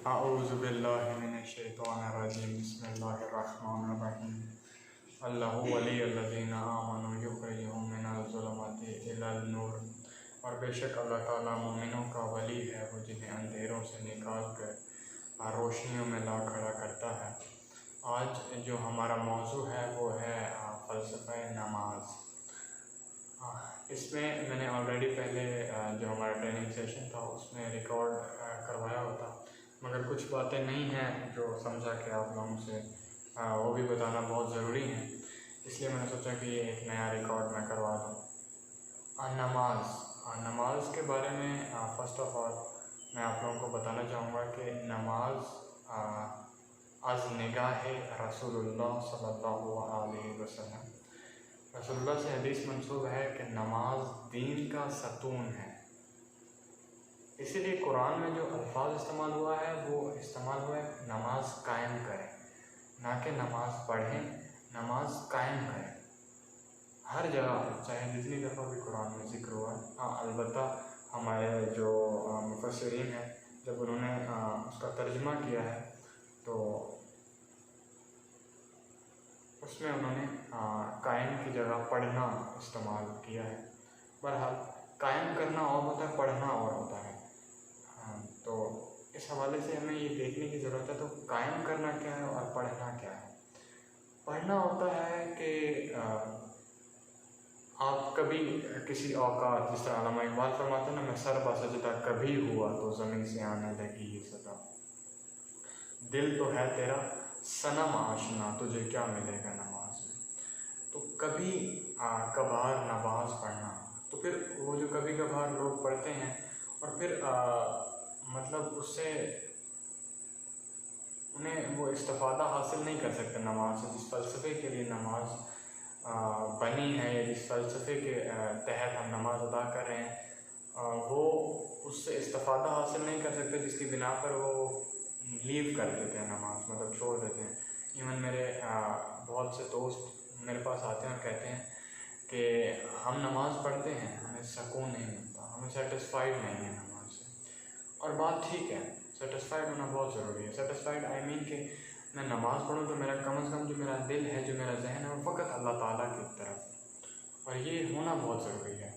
अऊज़ुबिल्लाहि मिनश्शैतानिर्रजीम बिस्मिल्लाहिर्रहमानिर्रहीम अल्लाहु वलियुल्लज़ीना आमनू युख़रिजुहुम मिनज़ ज़ुलुमाति इलल नूर। और बेशक अल्लाह ताला मोमिनों का वली है, वो जिन्हें अंधेरों से निकाल कर रोशनियों में ला खड़ा करता है। आज जो हमारा मौजू है वो है फ़लसफ़े नमाज। इसमें मैंने ऑलरेडी पहले जो हमारा ट्रेनिंग सेशन था उसमें रिकॉर्ड करवाया होता, मगर कुछ बातें नहीं हैं जो समझा कि आप लोगों से वो भी बताना बहुत ज़रूरी है, इसलिए मैंने सोचा कि ये एक नया रिकॉर्ड मैं करवा दूँ। नमाज के बारे में फ़र्स्ट ऑफ ऑल मैं आप लोगों को बताना चाहूँगा कि नमाज अज़ निगाह रसूलुल्लाह सल्लल्लाहु अलैहि वसल्लम, रसूलुल्लाह से हदीस मंसूब है कि नमाज दीन का सतून है। इसीलिए कुरान में जो अल्फाज इस्तेमाल हुआ है वो इस्तेमाल हुआ है नमाज कायम करें, ना कि नमाज पढ़ें, नमाज कायम करें। हर जगह चाहे जितनी दफ़ा भी कुरान में ज़िक्र हुआ। अलबत्ता हमारे जो मुफस्सिरीन हैं जब उन्होंने उसका तर्जुमा किया है तो उसमें उन्होंने कायम की जगह पढ़ना इस्तेमाल किया है। बहरहाल कायम करना और होता है, पढ़ना और होता है। तो इस हवाले से हमें ये देखने की ज़रूरत है तो कायम करना क्या है और पढ़ना क्या है। पढ़ना होता है कि आप कभी किसी औकात, जिस तरह अल्लामा इक़बाल फरमाते हैं ना, मैं सर बासजदा कभी हुआ तो ज़मीन से आने लगी ये सदा, दिल तो है तेरा सनम आशना, तुझे क्या मिलेगा नमाज में। तो कभी कभार नमाज पढ़ना, तो फिर वो जो कभी कभार लोग पढ़ते हैं और फिर मतलब उससे उन्हें वो इस्तिफ़ादा हासिल नहीं कर सकते नमाज से। जिस फ़लसफ़े के लिए नमाज बनी है या जिस फ़लसफ़े के तहत हम नमाज अदा कर रहे हैं वो उससे इस्तिफ़ादा हासिल नहीं कर सकते, जिसकी बिना पर वो लीव कर देते हैं नमाज, मतलब छोड़ देते हैं। इवन मेरे बहुत से दोस्त मेरे पास आते हैं और कहते हैं कि हम नमाज़ पढ़ते हैं, हमें सुकून नहीं मिलता, हमें सेटिस्फाइड नहीं है नमाज से। और बात ठीक है, सेटिस्फाइड होना बहुत ज़रूरी है। सेटिस्फाइड आई मीन कि मैं नमाज़ पढ़ूँ तो मेरा कम से कम जो मेरा दिल है, जो मेरा जहन है, वो फ़कत अल्लाह ताला की तरफ है, और ये होना बहुत ज़रूरी है।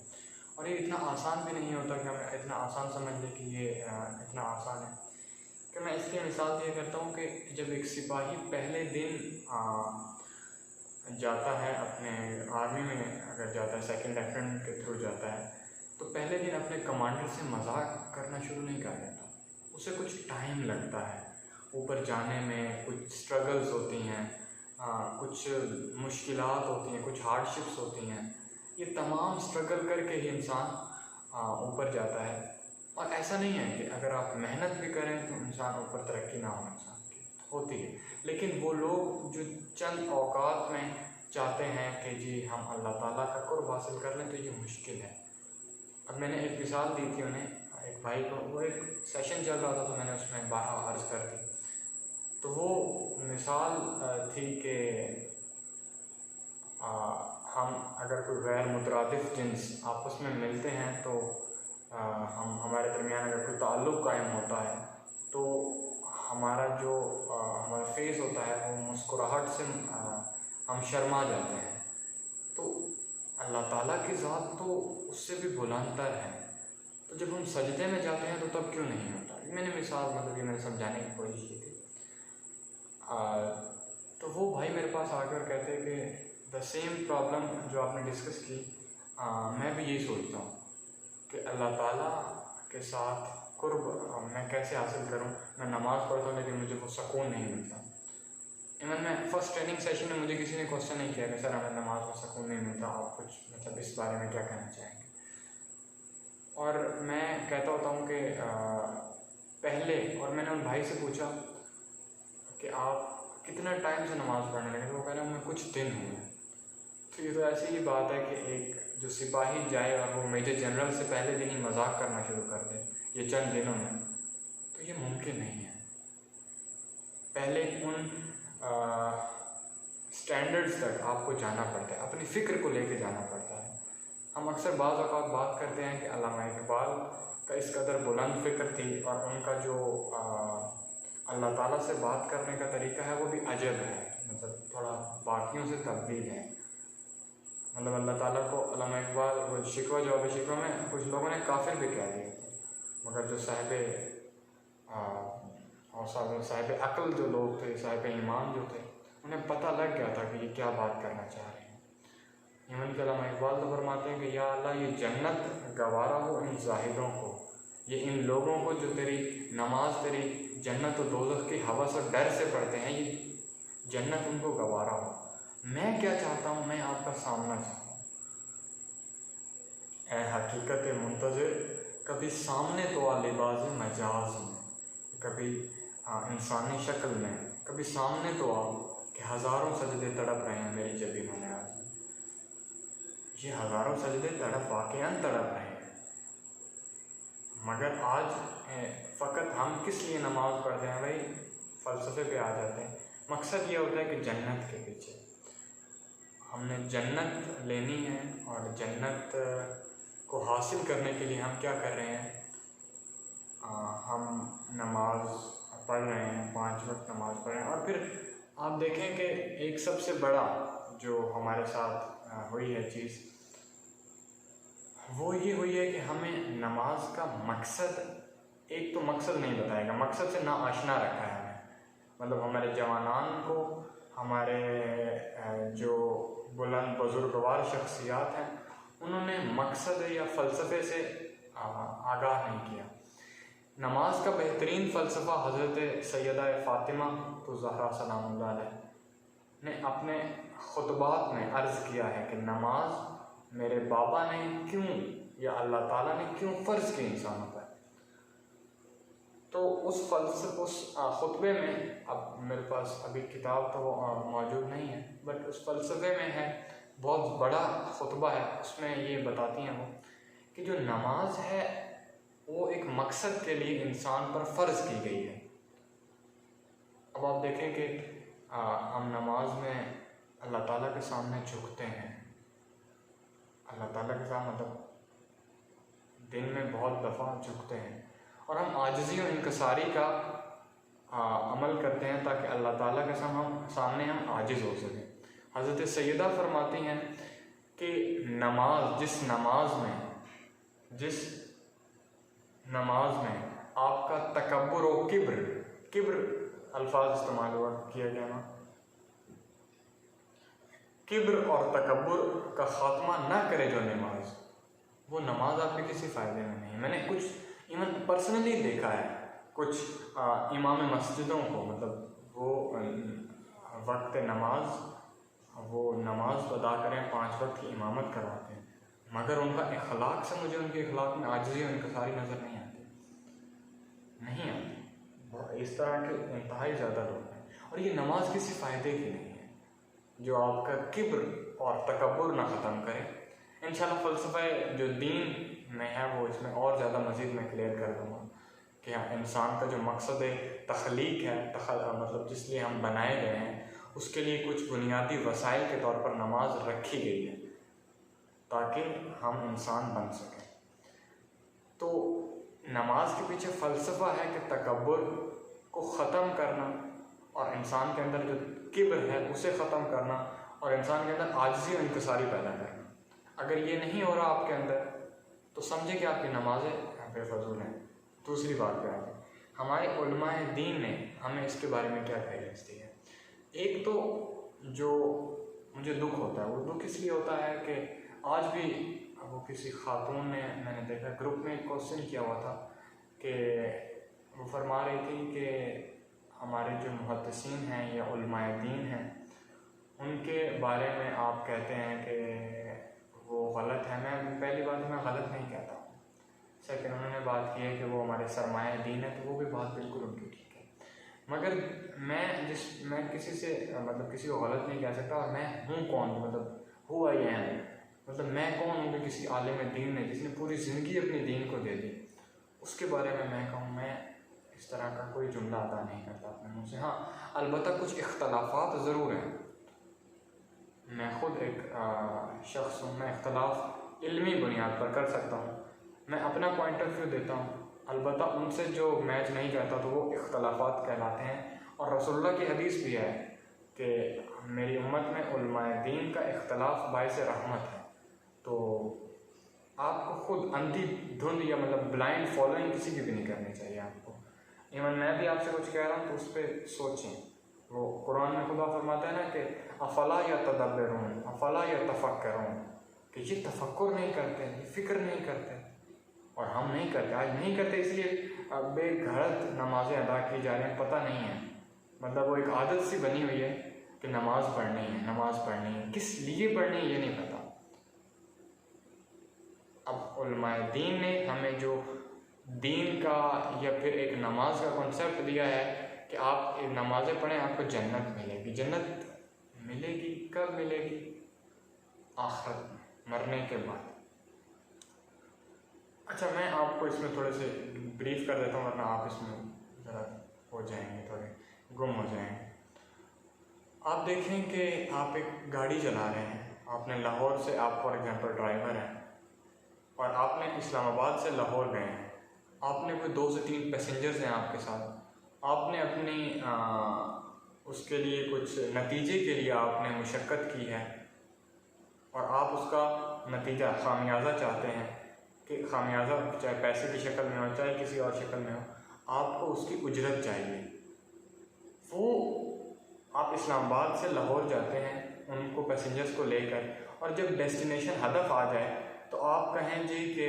और ये इतना आसान भी नहीं होता कि हम इतना आसान समझ लें कि ये इतना आसान है। कि मैं इसकी मिसाल ये करता हूँ कि जब एक सिपाही पहले दिन जाता है अपने आर्मी में, अगर जाता है सेकंड लेफ्टिनेंट के थ्रू जाता है, तो पहले दिन अपने कमांडर से मजाक करना शुरू नहीं कर देता। उसे कुछ टाइम लगता है ऊपर जाने में, कुछ स्ट्रगल्स होती हैं, कुछ मुश्किलात होती हैं, कुछ हार्डशिप्स होती हैं। ये तमाम स्ट्रगल करके ही इंसान ऊपर जाता है। और ऐसा नहीं है कि अगर आप मेहनत भी करें तो इंसान ऊपर तरक्की ना हो, इंसान की होती है। लेकिन वो लोग जो चंद औकात में चाहते हैं कि जी हम अल्लाह ताला का कुर्ब हासिल कर लें, तो ये मुश्किल है। अब मैंने एक मिसाल दी थी उन्हें, एक भाई को, वो एक सेशन चल रहा था तो मैंने उसमें बारह अर्ज़ कर दी। तो वो मिसाल थी कि हम अगर कोई गैर मुतरादिफ़ जिन्स आपस में मिलते हैं तो हम हमारे दरमियान अगर कोई ताल्लुक़ कायम होता है तो हमारा जो हमारा फेस होता है वो मुस्कुराहट से हम शर्मा जाते हैं। तो अल्लाह ताला की ज़ात तो उससे भी बुलंदतर है, तो जब हम सजदे में जाते हैं तो तब क्यों नहीं होता। मैंने मिसाल मतलब ये मैंने समझाने की कोशिश की थी। तो वो भाई मेरे पास आकर कहते कि द सेम प्रॉब्लम जो आपने डिस्कस की, मैं भी यही सोचता हूँ कि अल्लाह ताला के साथ कुर्ब मैं कैसे हासिल करूँ। मैं नमाज़ पढ़ता हूँ लेकिन मुझे वो सुकून नहीं मिलता। इवन मैं फ़र्स्ट ट्रेनिंग सेशन में मुझे किसी ने क्वेश्चन नहीं किया कि सर हमें नमाज में सुकून नहीं मिलता, आप कुछ मतलब इस बारे में क्या कहना चाहेंगे। और मैं कहता होता हूँ कि पहले, और मैंने उन भाई से पूछा कि आप कितना टाइम से नमाज़ पढ़ने लगे, तो वो कह रहे हैं हमें कुछ दिन हुए। तो ये तो ऐसी ही बात है कि एक जो सिपाही जाए और वो मेजर जनरल से पहले दिन ही मजाक करना शुरू कर दे ये चंद दिनों में, तो ये मुमकिन नहीं है। पहले उन स्टैंडर्ड्स तक आपको जाना पड़ता है, अपनी फ़िक्र को लेके जाना पड़ता है। हम अक्सर बाज़ औक़ात बात करते हैं कि अल्लामा इक़बाल का इस कदर बुलंद फ़िक्र थी और उनका जो अल्लाह ताला से बात करने का तरीका है वो भी अजब है, मतलब थोड़ा बाकियों से तब्दील है। मतलब अल्लाह ताला को अल्लामा इकबाल वो शिकवा जवाब शिकवा में कुछ लोगों ने काफिर भी कह दिया, मगर जो साहिब अक्ल जो लोग थे, साहिब ईमान जो थे, उन्हें पता लग गया था कि ये क्या बात करना चाह रहे हैं। इवन के अल्लामा इकबाल तो फरमाते हैं कि या अल्लाह ये जन्नत गवारा हो इन जाहिदों को, ये इन लोगों को जो तेरी नमाज तेरी जन्नत और दोज़ख की हवस और डर से पढ़ते हैं, ये जन्नत उनको गवारा हो। मैं क्या चाहता हूँ, मैं आपका सामना चाहता हूँ। ए हकीकत मुंतज़िर कभी सामने तो आ लिबास मजाज में, कभी इंसानी शक्ल में, कभी सामने तो आओ कि हज़ारों सजदे तड़प रहे हैं मेरी जबीनों में। आज ये हज़ारों सजदे वाक़ईन तड़प रहे हैं, मगर आज फ़कत हम किस लिए नमाज़ पढ़ते हैं भाई, फ़लसफ़े पे आ जाते हैं। मकसद ये होता है कि जन्नत के पीछे हमने जन्नत लेनी है, और जन्नत को हासिल करने के लिए हम क्या कर रहे हैं, हम नमाज पढ़ रहे हैं, 5 वक्त नमाज पढ़ रहे हैं। और फिर आप देखें कि एक सबसे बड़ा जो हमारे साथ हुई है चीज़, वो ये हुई है कि हमें नमाज का मकसद, एक तो मकसद नहीं बताएगा, मकसद से ना आशना रखा है हमें। मतलब हमारे जवानान को, हमारे जो बुलंद बुजुर्गवार शख्सियात हैं, उन्होंने मकसद या फ़लसफ़े से आगाह नहीं किया। नमाज का बेहतरीन फ़लसफ़ा हज़रत सैयदा फ़ातिमा तो ज़हरा सलामुल्लाह अलैहा ने अपने खुतबात में अर्ज़ किया है कि नमाज मेरे बाबा ने क्यों, या अल्लाह ताला ने क्यों फ़र्ज़ की इंसानों पर। तो उस खुतबे में, अब मेरे पास अभी किताब तो मौजूद नहीं है, बट उस फ़लसफ़े में है, बहुत बड़ा खुतबा है, उसमें ये बताती हैं वो कि जो नमाज है वो एक मकसद के लिए इंसान पर फ़र्ज़ की गई है। अब आप देखें कि हम नमाज में अल्लाह ताला के सामने झुकते हैं, अल्लाह ताला के सामने मतलब दिन में बहुत दफ़ा झुकते हैं, और हम आजिज़ी और इनकसारी का अमल करते हैं ताकि अल्लाह ताला के सामने हम आजिज़ हो सकें। हज़रत सैयदा फरमाती हैं कि जिस नमाज में आपका तकब्बुर और किब्र अल्फाज इस्तेमाल किया गया ना, किब्र और तकब्बुर का ख़ात्मा ना करे जो नमाज, वो नमाज आपके किसी फ़ायदे में नहीं। मैंने कुछ इवन पर्सनली देखा है, कुछ इमाम मस्जिदों को, मतलब वो वक्त नमाज अदा करें, 5 वक्त की इमामत करवाते हैं, मगर उनका इखलाक से मुझे उनके इखलाक में आजिज़ी और इनकसारी नज़र नहीं आती। इस तरह के इंतहाई ज़्यादा लोग हैं, और ये नमाज किसी फ़ायदे की नहीं है जो आपका किब्र और तकब्बुर ना ख़त्म करे। इंशाल्लाह फ़लसफ़ा जो दीन में है वो इसमें और ज़्यादा मज़ीद मैं क्लियर कर दूँगा कि हाँ, इंसान का जो मकसद तख्लीक है, मतलब जिस लिए हम बनाए गए हैं, उसके लिए कुछ बुनियादी वसाइल के तौर पर नमाज रखी गई है ताकि हम इंसान बन सकें। तो नमाज के पीछे फ़लसफ़ा है कि तकब्बुर को ख़त्म करना, और इंसान के अंदर जो किब्र है उसे ख़त्म करना, और इंसान के अंदर आजिज़ी और इनकसारी पैदा करना। अगर ये नहीं हो रहा आपके अंदर, तो समझे कि आपकी नमाज़ें बेफजूल हैं। दूसरी बात क्या है, हमारे उलमाए दीन ने हमें इसके बारे में क्या गाइडेंस दी है। एक तो जो मुझे दुख होता है, वो दुख इसलिए होता है कि आज भी वो किसी खातून ने, मैंने देखा ग्रुप में एक क्वेश्चन किया हुआ था कि वो फरमा रही थी कि हमारे जो मुहद्दिसीन हैं या उलमाए दीन हैं, उनके बारे में आप कहते हैं कि वो गलत है। मैं पहली बात मैं गलत नहीं कहता हूँ। सेकंड, उन्होंने बात की है कि वो हमारे सरमाए दीन है, तो वो भी बात बिल्कुल उनकी ठीक है, मगर मैं किसी से मतलब किसी को गलत नहीं कह सकता। और मैं हूँ कौन, मतलब हु आई एम, मतलब मैं कौन हूँ कि किसी आलिम दीन ने जिसने पूरी ज़िंदगी अपनी दीन को दे दी, उसके बारे में मैं कहूँ। मैं इस तरह का कोई जुमला अदा नहीं करता अपने मुँह से। हाँ, अलबत्ता कुछ इख्तलाफात ज़रूर हैं। मैं ख़ुद एक शख्स हूँ, मैं इख्तलाफ इल्मी बुनियाद पर कर सकता हूँ, मैं अपना पॉइंट ऑफ व्यू देता हूँ, अलबत्ता उनसे जो मैच नहीं करता तो वो इख्तलाफात कहलाते हैं। और रसूलुल्लाह की हदीस भी है कि मेरी उम्मत में उलमाए दीन का इख्तलाफ बाइस रहमत है। तो आपको खुद अंधी धुंध या मतलब ब्लाइंड फॉलोइंग किसी की भी नहीं करनी चाहिए आपको। इवन मैं भी आपसे कुछ कह रहा हूँ तो उस पर सोचें। वो कुरान में खुदा फरमाता है ना कि अफला या तदब्बरून अफला या तफक्करून, कि ये तफक्कुर नहीं करते, ये फ़िक्र नहीं करते। और हम नहीं करते, आज नहीं करते, इसलिए बेघरत नमाज़ें अदा की जा रही हैं, पता नहीं है। मतलब वो एक आदत सी बनी हुई है कि नमाज़ पढ़नी है, नमाज़ पढ़नी है, किस लिए पढ़नी है ये नहीं पता। अब उलमाए दीन ने हमें जो दीन का या फिर एक नमाज का कॉन्सेप्ट दिया है कि आप नमाज़ें पढ़ें, आपको जन्नत मिलेगी। जन्नत मिलेगी कब मिलेगी? आखिरत में, मरने के बाद। अच्छा, मैं आपको इसमें थोड़े से ब्रीफ कर देता हूँ, वरना आप इसमें ज़रा हो जाएंगे, थोड़े गुम हो जाएंगे। आप देखें कि आप एक गाड़ी चला रहे हैं, आपने लाहौर से, आप फॉर एग्जांपल ड्राइवर हैं और आपने इस्लामाबाद से लाहौर गए हैं। आपने कोई 2 से 3 पैसेंजर्स हैं आपके साथ। आपने अपनी उसके लिए कुछ नतीजे के लिए आपने मुशक्क़त की है और आप उसका नतीजा खामियाजा चाहते हैं कि खामियाजा चाहे पैसे की शक्ल में हो चाहे किसी और शक्ल में हो, आपको उसकी उजरत चाहिए। वो आप इस्लामाबाद से लाहौर जाते हैं उनको पैसेंजर्स को लेकर, और जब डेस्टिनेशन हदफ आ जाए तो आप कहें जी कि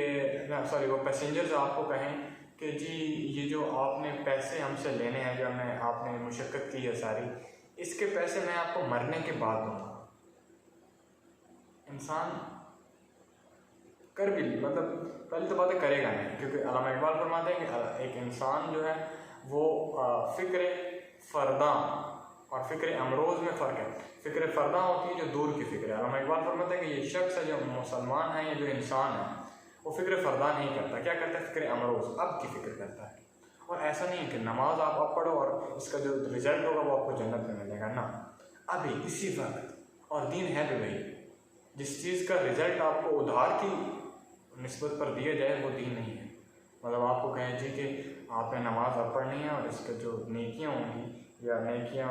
वो पैसेंजर्स आपको कहें कि जी ये जो आपने पैसे हमसे लेने हैं, जो हमें आपने मुशक्क़त की है सारी, इसके पैसे मैं आपको मरने के बाद दूँगा। इंसान कर भी मतलब पहले तो बातें करेगा नहीं, क्योंकि अल्लामा इकबाल फरमाते हैं कि एक इंसान जो है वो फ़िक्र फ़रदा और फ़िक्र अमरोज़ में फ़र्क है। फ़िक्र फ़रदा होती है जो दूर की फ़िक्र है। अल्लामा इकबाल फरमाते हैं कि ये शख्स है जो मुसलमान है या जो इंसान है वो फ़िक्र फ़रदा नहीं करता, क्या करता है? फ़िक्र अमरोज़, अब की फ़िक्र करता है। और ऐसा नहीं है कि नमाज आप अब पढ़ो और इसका जो रिज़ल्ट होगा वो आपको जन्नत में मिलेगा ना, अभी इसी वक्त। और दीन है भी वही, जिस चीज़ का रिज़ल्ट आपको उधार की निस्बत पर दिया जाए वो दीन नहीं है। मतलब आपको कहें जी कि आपने नमाज अब पढ़नी है और इसके जो नेकियां होंगी या नेकियां,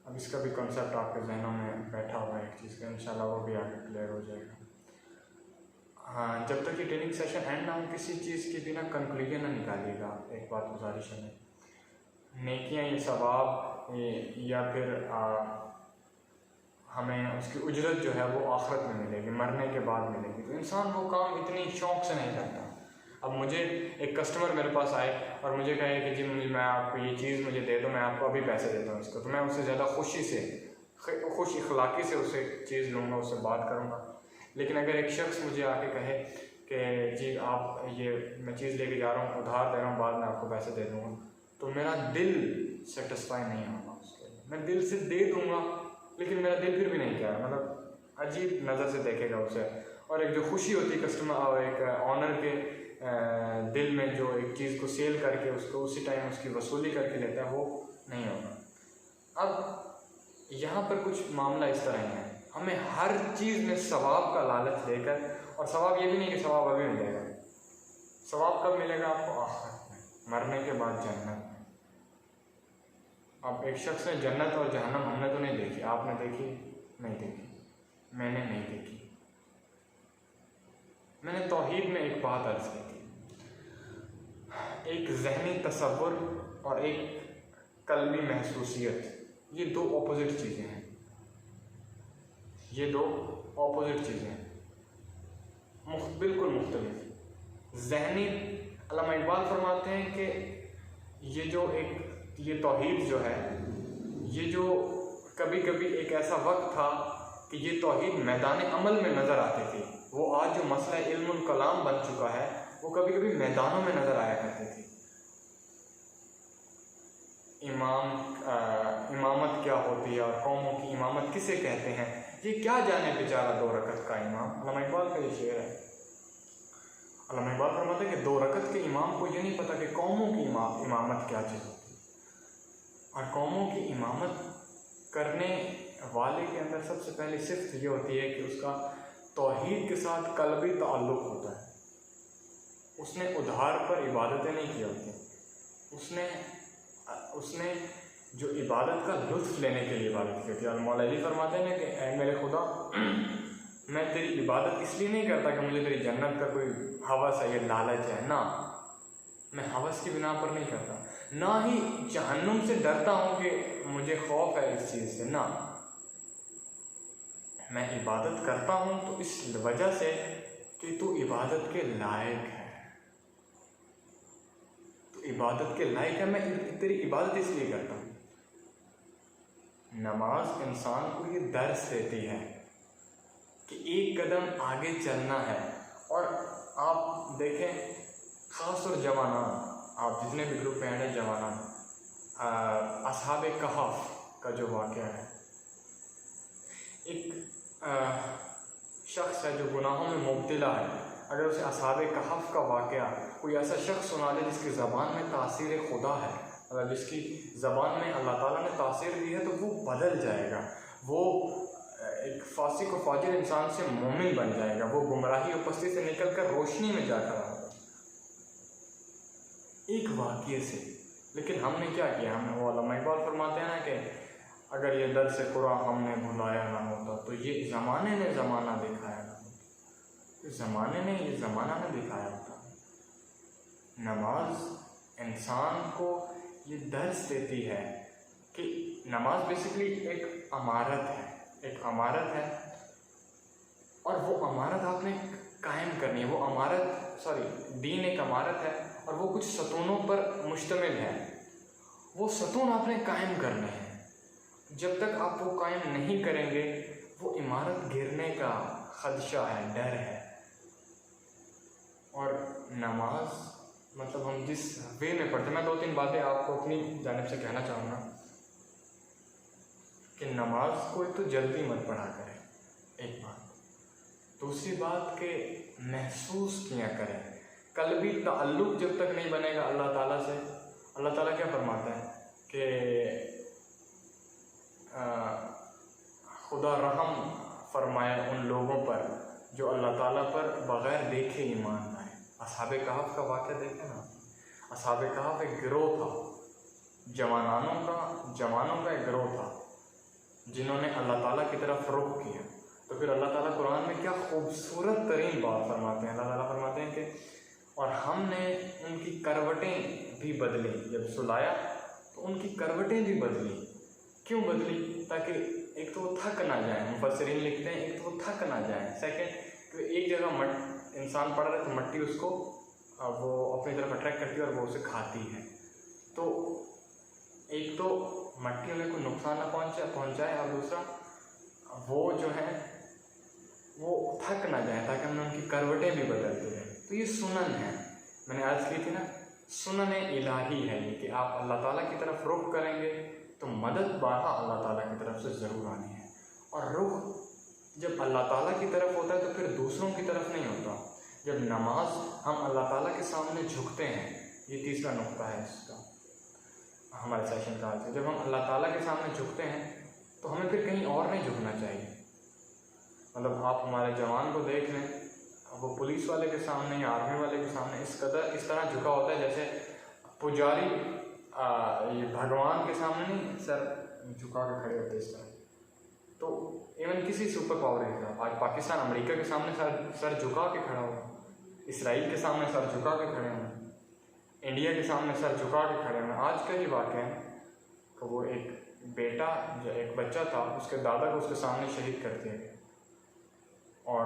अब इसका भी कॉन्सेप्ट आपके जहनों में बैठा हुआ है एक चीज़ का, इंशाल्लाह वो भी आगे क्लियर हो जाएगा। हाँ, जब तक ये ट्रेनिंग सेशन एंड ना हो किसी चीज़ की बिना कंक्लूजन ना निकालिएगा। एक बात गुजारिश है, नेकियां ये सवाब या फिर हमें उसकी उजरत जो है वो आखिरत में मिलेगी, मरने के बाद मिलेगी। तो इंसान वो काम इतनी शौक़ से नहीं करता। अब मुझे एक कस्टमर मेरे पास आए और मुझे कहे कि जी मैं आपको ये चीज़ मुझे दे दो, मैं आपको अभी पैसे देता हूँ इसको, तो मैं उससे ज़्यादा खुश इखलाक़ी से उसे चीज़ लूँगा, उससे बात करूँगा। लेकिन अगर एक शख्स मुझे आके कहे कि जी आप ये मैं चीज़ लेके जा रहा हूँ, उधार दे रहा हूँ, बाद में आपको पैसे दे दूँगा, तो मेरा दिल सेटिस्फाई नहीं होगा उसके लिए। मैं दिल से दे दूँगा लेकिन मेरा दिल फिर भी नहीं क्या, मतलब अजीब नज़र से देखेगा उसे। और एक जो खुशी होती है कस्टमर और एक ऑनर के दिल में, जो एक चीज़ को सेल करके उसको उसी टाइम उसकी वसूली करके लेता है, वो नहीं होगा। अब यहाँ पर कुछ मामला इस तरह है, हमें हर चीज़ में सवाब का लालच लेकर, और सवाब ये भी नहीं कि सवाब अभी मिलेगा, सवाब कब मिलेगा आपको? आखिरत में, मरने के बाद जन्नत में। अब एक शख्स ने जन्नत और जहन्नम हमने तो नहीं देखी, आपने देखी? नहीं देखी, मैंने नहीं देखी। मैंने तौहीद में एक बात अर्ज़ की थी, एक ज़हनी तसव्वुर और एक कल्बी महसूसियत, ये 2 ऑपोजिट चीज़ें हैं। ये 2 ऑपोजिट चीज़ें हैं, बिल्कुल मुख्तलिफ। ज़हनी, अल्लामा इकबाल फरमाते हैं कि ये तौहीद जो है, ये जो कभी कभी एक ऐसा वक्त था कि ये तौहीद मैदान अमल में नज़र आती थी। वो आज जो मसला इल्मुल कलाम बन चुका है, वो कभी कभी मैदानों में नज़र आया करती थी। इमामत क्या होती है और कौमों की इमामत किसे कहते हैं, ये क्या जाने बेचारा 2 रकत का इमाम। अल्लामा इकबाल का ये शेर है। अल्लामा इकबाल फरमाते हैं कि 2 रकत के इमाम को ये नहीं पता कि कौमों की इमामत क्या चीज़ होती है। और कौमों की इमामत करने वाले के अंदर सबसे पहली सिफ़त ये होती है कि उसका तौहीद के साथ कल्बी ताल्लुक़ होता है। उसने उधार पर इबादतें नहीं की होती, उसने जो इबादत का लुत्फ़ लेने के लिए इबादत की होती है। मौला अली फरमाते हैं ना कि ऐ मेरे खुदा, मैं तेरी इबादत इसलिए नहीं करता कि मुझे तेरी जन्नत का कोई हवस है, ये लालच है, ना, मैं हवस की बिना पर नहीं करता, ना ही जहन्नुम से डरता हूँ कि मुझे खौफ है इस चीज़ से, ना, मैं इबादत करता हूँ तो इस वजह से कि तू इबादत के लायक है, तो इबादत के लायक है, मैं तेरी इबादत इसलिए करता हूँ। नमाज इंसान को ये दर्स देती है कि एक कदम आगे चलना है। और आप देखें, ख़ास और जवाना, आप जितने भी ग्रुप में हैं जवाना, असहाबे कहफ का जो वाक़या है, एक शख्स है जो गुनाहों में मुब्तला है, अगर उसे असहाबे कहफ का वाक़या कोई ऐसा शख्स सुना दे जिसकी ज़बान में तासीर खुदा है, अगर जिसकी ज़बान में अल्लाह ताला ने तासीर दी है, तो वो बदल जाएगा, वो एक फासिक व फाजिर इंसान से मोमिन बन जाएगा, वो गुमराही उपस्थिति से निकल कर रोशनी में जाकर आएगा एक वाक़ये से। लेकिन हमने क्या किया, हमने, वो अल्लामा इकबाल फरमाते हैं ना कि अगर ये दर्स कुरान हमने भुलाया ना होता तो ये ज़माने ने ज़माना दिखाया ना होता, ज़माने ने ये ज़माना ने दिखाया होता। नमाज इंसान को ये दर्स देती है कि नमाज बेसिकली एक अमारत है, एक अमारत है, और वो अमारत आपने कायम करनी है। वो अमारत, दीन एक अमारत है और वो कुछ सतूनों पर मुश्तमिल है, वो सतून आपने कायम करने हैं। जब तक आप वो कायम नहीं करेंगे, वो इमारत गिरने का खदशा है, डर है। और नमाज मतलब हम जिस वे में पढ़ते, मैं 2-3 बातें आपको अपनी जानिब से कहना चाहूँगा कि नमाज को एक तो जल्दी मत पढ़ा करें, एक बात। दूसरी बात कि महसूस किया करें। कल्बी ताल्लुक़ जब तक नहीं बनेगा अल्लाह ताला से, अल्लाह ताला क्या फरमाता है कि खुदा रहम फरमाए उन लोगों पर जो अल्लाह ताला पर बग़ैर देखे ईमान लाए। असहाबे कहफ का वाक़या देखें ना, असहाबे कहफ एक गिरोह था, जवानों का एक गिरोह था जिन्होंने अल्लाह ताला की तरफ रुख किया। तो फिर अल्लाह ताला कुरान में क्या खूबसूरत तरीन बात फरमाते हैं, अल्लाह ताला फरमाते हैं कि और हमने उनकी करवटें भी बदली, जब सुलाया तो उनकी करवटें भी बदली। क्यों बदली? ताकि एक तो वो थक ना जाए, मुफस्सिरीन लिखते हैं एक तो वो थक ना जाए, सेकंड कि एक जगह इंसान पड़ा रहे तो मट्टी उसको वो अपनी तरफ अट्रैक्ट करती है और वो उसे खाती है। तो एक तो मट्टी उन्हें कोई नुकसान ना पहुँचाए और दूसरा वो जो है वो थक ना जाए, ताकि हमने उनकी करवटें भी बदलती रहें। तो ये सुनन है, मैंने आज की थी ना, सुनन इलाही है ये कि आप अल्लाह ताला की तरफ रुख करेंगे तो मदद बारहा अल्लाह ताला की तरफ से ज़रूर आनी है। और रुख जब अल्लाह ताला की तरफ होता है तो फिर दूसरों की तरफ नहीं होता। जब नमाज हम अल्लाह ताला के सामने झुकते हैं, ये तीसरा नुक्ता है इसका हमारे सेशन का आज। जब हम अल्लाह ताला के सामने झुकते हैं तो हमें फिर कहीं और नहीं झुकना चाहिए। मतलब आप हमारे जवान को देख लें, वो पुलिस वाले के सामने या आर्मी वाले के सामने इस तरह झुका होता है जैसे पुजारी ये भगवान के सामने नहीं सर झुका के खड़े होते इस तरह। तो इवन किसी सुपर पावर के साथ, आज पाकिस्तान अमेरिका के सामने सर झुका के खड़ा हुआ, इसराइल के सामने सर झुका के खड़े हुए, इंडिया के सामने सर झुका के खड़े हुए। आज का ही वाक़या है कि वो एक बच्चा था, उसके दादा को उसके सामने शहीद कर दिया गया, और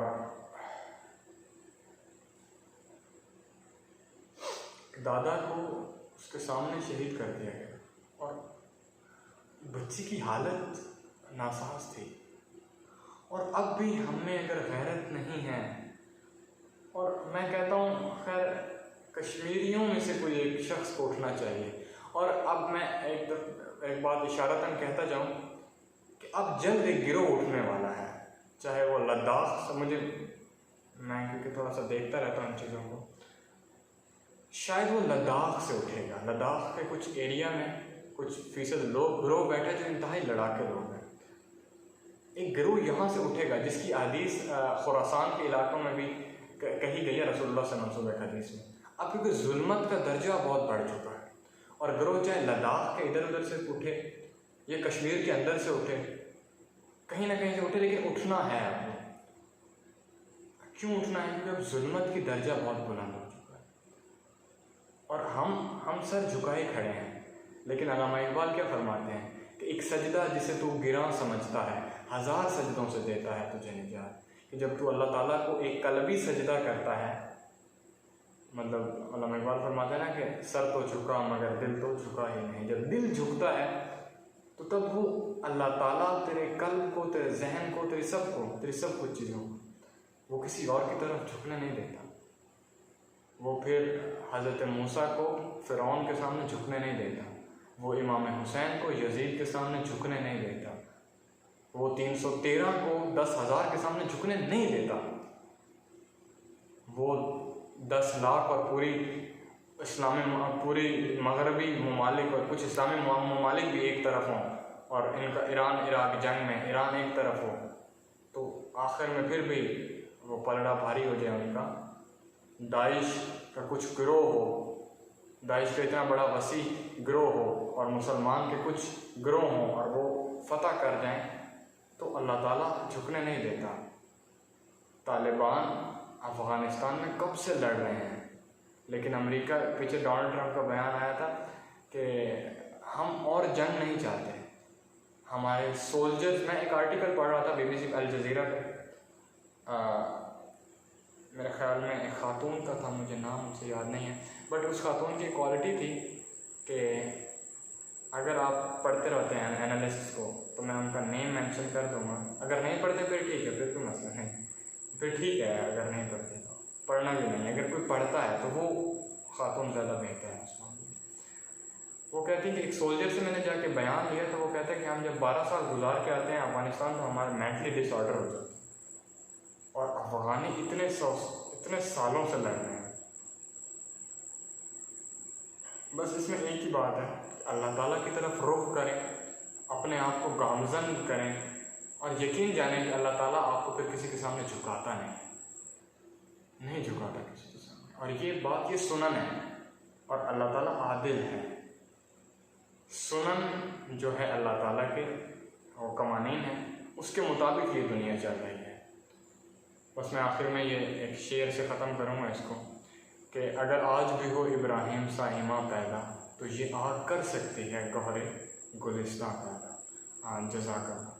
दादा को उसके सामने शहीद कर दिया गया और बच्ची की हालत नासाज थी। और अब भी हम में अगर गैरत नहीं है, और मैं कहता हूँ खैर कश्मीरियों में से कोई एक शख्स को उठना चाहिए। और अब मैं एक बात इशारतन कहता जाऊँ कि अब जल्द एक गिरोह उठने वाला है, चाहे वो लद्दाख से, मैं क्योंकि थोड़ा सा देखता रहता हूँ इन चीज़ों को, शायद वो लद्दाख से उठेगा। लद्दाख के कुछ एरिया में कुछ फीसद लोग गिरोह बैठे जो इंतहाई लड़ाके लोग हैं। एक गिरोह यहाँ से उठेगा जिसकी हदीस खुरासान के इलाकों में भी कही गई है रसूलुल्लाह सल्लल्लाहु अलैहि वसल्लम के हदीस में। अब क्योंकि जुल्मत का दर्जा बहुत बढ़ चुका है और गिरोह चाहे लद्दाख के इधर उधर से उठे या कश्मीर के अंदर से उठे, कहीं ना कहीं से उठे, लेकिन उठना है आपको। क्यों उठना है? क्योंकि अब जुल्मत की दर्जा बहुत बुलंद हो चुका है और हम सर झुकाए खड़े हैं। लेकिन अल्लामा इकबाल क्या फरमाते हैं कि एक सजदा जिसे तू गिरां समझता है, 1000 सजदों से देता है तुझे निजात। कि जब तू अल्लाह ताला को एक कल्बी सजदा करता है, मतलब अल्लामा इकबाल फरमाते हैं ना कि सर तो झुका मगर दिल तो झुका ही नहीं। जब दिल झुकता है तो तब वो अल्लाह ताला तेरे कल्ब को, तेरे जहन को, तेरी सब कुछ चीज़ों को वो किसी और की तरफ झुकने नहीं देता। वो फिर हज़रत मूसा को फ़िरौन के सामने झुकने नहीं देता, वो इमाम हुसैन को यजीद के सामने झुकने नहीं देता, वो 313 को 10,000 के सामने झुकने नहीं देता, वो 10 लाख और पूरी मगरबी ममालिक और कुछ इस्लामी ममालिक भी एक तरफ हों और इनका ईरान इराक जंग में ईरान एक तरफ हो, तो आखिर में फिर भी वो पलड़ा भारी हो जाए उनका। दाइश का कुछ गिरोह हो, दाइश का इतना बड़ा वसी गिरोह हो और मुसलमान के कुछ गिरोह हों और वो फतह कर जाएं, तो अल्लाह ताला झुकने नहीं देता। तालिबान अफ़गानिस्तान में कब से लड़ रहे हैं, लेकिन अमेरिका पीछे डोनाल्ड ट्रंप का बयान आया था कि हम और जंग नहीं चाहते, हमारे सोल्जर्स। मैं एक आर्टिकल पढ़ रहा था BBC अल जज़ीरा पे, मेरे ख्याल में एक ख़ातून का था, मुझे नाम मुझसे याद नहीं है, बट उस ख़ातून की क्वालिटी थी कि अगर आप पढ़ते रहते हैं एनालिस्ट को तो मैं उनका नेम मेंशन कर दूंगा, अगर नहीं पढ़ते फिर ठीक है, फिर कोई मसला नहीं, फिर ठीक है। अगर नहीं पढ़ते तो पढ़ना भी नहीं, अगर कोई पढ़ता है तो वो ख़ातून ज़्यादा बेहतर है उस मामले में। वो कहती है कि एक सोल्जर से मैंने जाके बयान लिया तो वो कहता है कि हम जब 12 साल गुजार के आते हैं अफ़गानिस्तान तो हमारे मेंटली डिसऑर्डर हो जाते हैं और अफ़गानी इतने सालों से लड़ रहे हैं। बस इसमें एक ही बात है, अल्लाह ताला की तरफ रुख करें, अपने आप को गामज़न करें और यकीन जानें कि अल्लाह ताला आपको फिर किसी के सामने झुकाता नहीं झुकाता किसी के सामने। और ये बात, ये सुनन है और अल्लाह ताला आदिल है। सुनन जो है अल्लाह ताला के और कवानीन है, उसके मुताबिक ये दुनिया चल रही है। बस मैं आखिर में ये एक शेर से ख़त्म करूँगा इसको कि अगर आज भी हो इब्राहिम सा ईमा पैदा तो ये आग कर सकती है गौहरे गुलिस्तां पैदा। जज़ाकल्लाह।